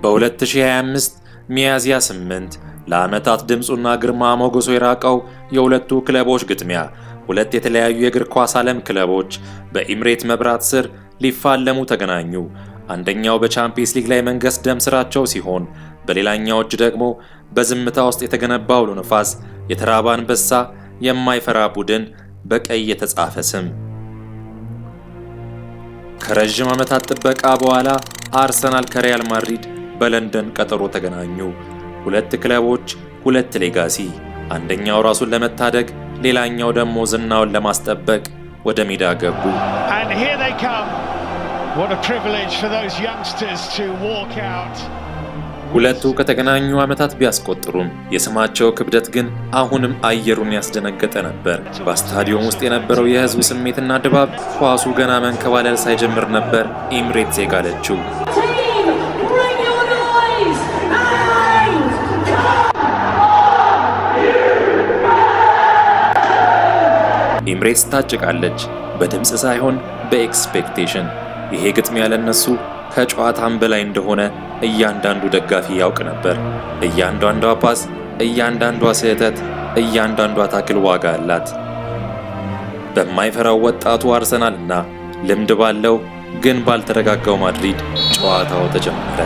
በ2025 ሚያዝያ 8 ለዓመታት ድምጹና ግርማ ሞገሱ የራቀው የሁለቱ ክለቦች ግጥሚያ ሁለት የተለያዩ የእግር ኳስ ዓለም ክለቦች በኢምሬት መብራት ስር ሊፋለሙ ተገናኙ። አንደኛው በቻምፒየንስ ሊግ ላይ መንገስ ደም ስራቸው ሲሆን፣ በሌላኛው እጅ ደግሞ በዝምታ ውስጥ የተገነባው አውሎ ነፋስ የተራበ አንበሳ የማይፈራ ቡድን በቀይ የተጻፈ ስም። ከረጅም ዓመታት ጥበቃ በኋላ አርሰናል ከሪያል ማድሪድ በለንደን ቀጠሮ ተገናኙ። ሁለት ክለቦች፣ ሁለት ሌጋሲ። አንደኛው ራሱን ለመታደግ፣ ሌላኛው ደግሞ ዝናውን ለማስጠበቅ ወደ ሜዳ ገቡ። ሁለቱ ከተገናኙ ዓመታት ቢያስቆጥሩም የስማቸው ክብደት ግን አሁንም አየሩን ያስደነገጠ ነበር። በስታዲየም ውስጥ የነበረው የህዝብ ስሜትና ድባብ ኳሱ ገና መንከባለል ሳይጀምር ነበር ኢምሬትስ የጋለችው። ኢምሬትስ ታጭቃለች፣ በድምጽ ሳይሆን በኤክስፔክቴሽን። ይሄ ግጥሚያ ለነሱ ከጨዋታም በላይ እንደሆነ እያንዳንዱ ደጋፊ ያውቅ ነበር። እያንዳንዷ ፓስ፣ እያንዳንዷ ስህተት፣ እያንዳንዷ ታክል ዋጋ አላት። በማይፈራው ወጣቱ አርሰናልና ልምድ ባለው ግን ባልተረጋጋው ማድሪድ ጨዋታው ተጀመረ።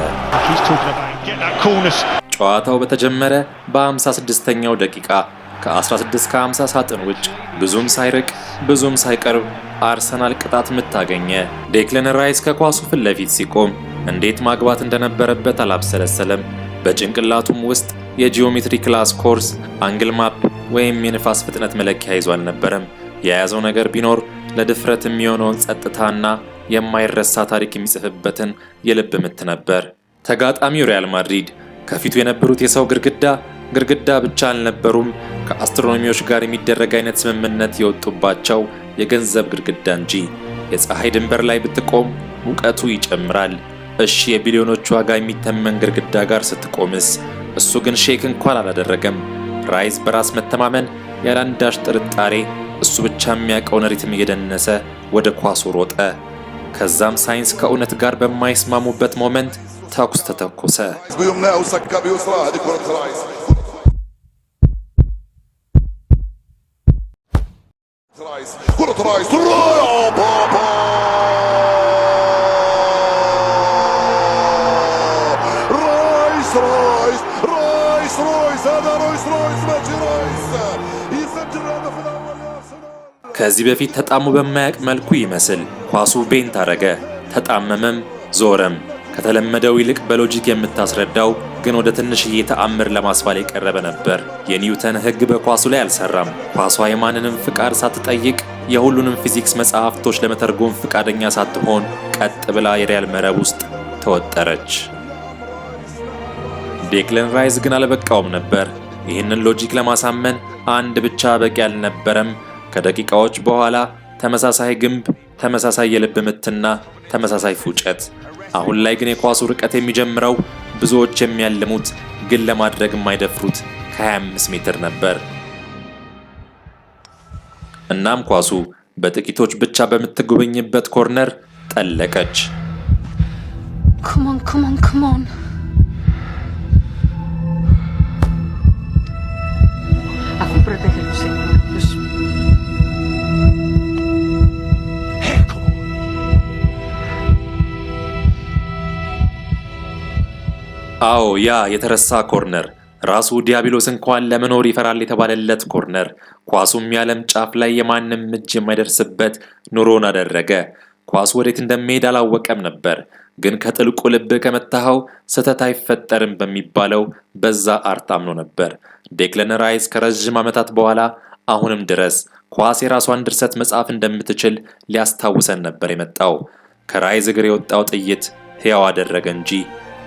ጨዋታው በተጀመረ በ56ኛው ደቂቃ ከ16-50 ሳጥን ውጭ ብዙም ሳይርቅ ብዙም ሳይቀርብ አርሰናል ቅጣት ምት አገኘ። ዴክለን ራይስ ከኳሱ ፊት ለፊት ሲቆም እንዴት ማግባት እንደነበረበት አላብሰለሰለም። በጭንቅላቱም ውስጥ የጂኦሜትሪ ክላስ ኮርስ፣ አንግል ማፕ ወይም የንፋስ ፍጥነት መለኪያ ይዞ አልነበረም። የያዘው ነገር ቢኖር ለድፍረት የሚሆነውን ጸጥታና የማይረሳ ታሪክ የሚጽፍበትን የልብ ምት ነበር። ተጋጣሚው ሪያል ማድሪድ ከፊቱ የነበሩት የሰው ግድግዳ ብቻ አልነበሩም። ከአስትሮኖሚዎች ጋር የሚደረግ አይነት ስምምነት የወጡባቸው የገንዘብ ግድግዳ እንጂ። የፀሐይ ድንበር ላይ ብትቆም ሙቀቱ ይጨምራል። እሺ የቢሊዮኖች ዋጋ የሚተመን ግድግዳ ጋር ስትቆምስ? እሱ ግን ሼክ እንኳን አላደረገም። ራይስ በራስ መተማመን ያላንዳች ጥርጣሬ እሱ ብቻ የሚያውቀውን ሪትም እየደነሰ ወደ ኳሱ ሮጠ። ከዛም ሳይንስ ከእውነት ጋር በማይስማሙበት ሞመንት ተኩስ ተተኮሰ። ከዚህ በፊት ተጣሙ በማያውቅ መልኩ ይመስል ኳሱ ቤንት አረገ፣ ተጣመመም፣ ዞረም። ከተለመደው ይልቅ በሎጂክ የምታስረዳው ግን ወደ ትንሽዬ ተአምር ለማስባል የቀረበ ነበር። የኒውተን ሕግ በኳሱ ላይ አልሰራም። ኳሷ የማንንም ፍቃድ ሳትጠይቅ የሁሉንም ፊዚክስ መጽሐፍቶች ለመተርጎም ፍቃደኛ ሳትሆን ቀጥ ብላ የሪያል መረብ ውስጥ ተወጠረች። ዴክለን ራይስ ግን አልበቃውም ነበር። ይህንን ሎጂክ ለማሳመን አንድ ብቻ በቂ አልነበረም። ከደቂቃዎች በኋላ ተመሳሳይ ግንብ፣ ተመሳሳይ የልብ ምትና ተመሳሳይ ፉጨት። አሁን ላይ ግን የኳሱ ርቀት የሚጀምረው ብዙዎች የሚያልሙት ግን ለማድረግ የማይደፍሩት ከ25 ሜትር ነበር። እናም ኳሱ በጥቂቶች ብቻ በምትጎበኝበት ኮርነር ጠለቀች። Come on. Así protégelo, Señor Dios. አዎ ያ የተረሳ ኮርነር፣ ራሱ ዲያብሎስ እንኳን ለመኖር ይፈራል የተባለለት ኮርነር። ኳሱም የዓለም ጫፍ ላይ የማንም እጅ የማይደርስበት ኑሮን አደረገ። ኳሱ ወዴት እንደሚሄድ አላወቀም ነበር። ግን ከጥልቁ ልብ ከመታኸው ስህተት አይፈጠርም በሚባለው በዛ አርት አምኖ ነበር። ዴክለን ራይስ ከረዥም ዓመታት በኋላ አሁንም ድረስ ኳስ የራሷን ድርሰት መጻፍ እንደምትችል ሊያስታውሰን ነበር የመጣው። ከራይስ እግር የወጣው ጥይት ሕያው አደረገ እንጂ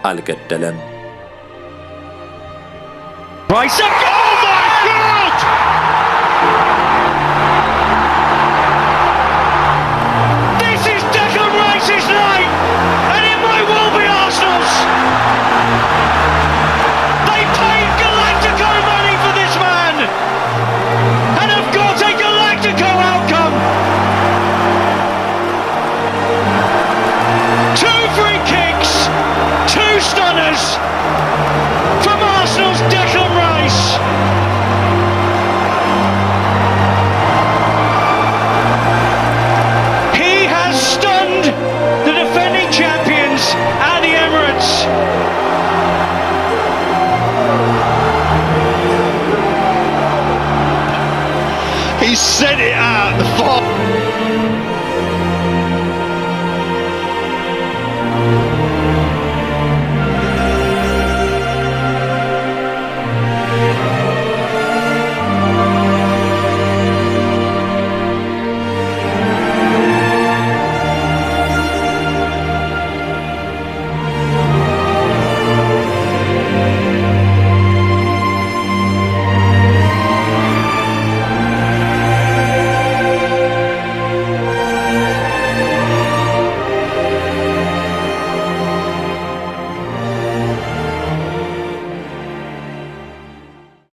አልገደለም። Rice up! Oh my God! This is Declan Rice's night, and it might well be Arsenal's. They paid Galactico money for this man, and have got a Galactico outcome. 2 free kicks, 2 stunners. goes from Arsenal's Declan Rice. He has stunned the defending champions at the Emirates. He sent it out the far.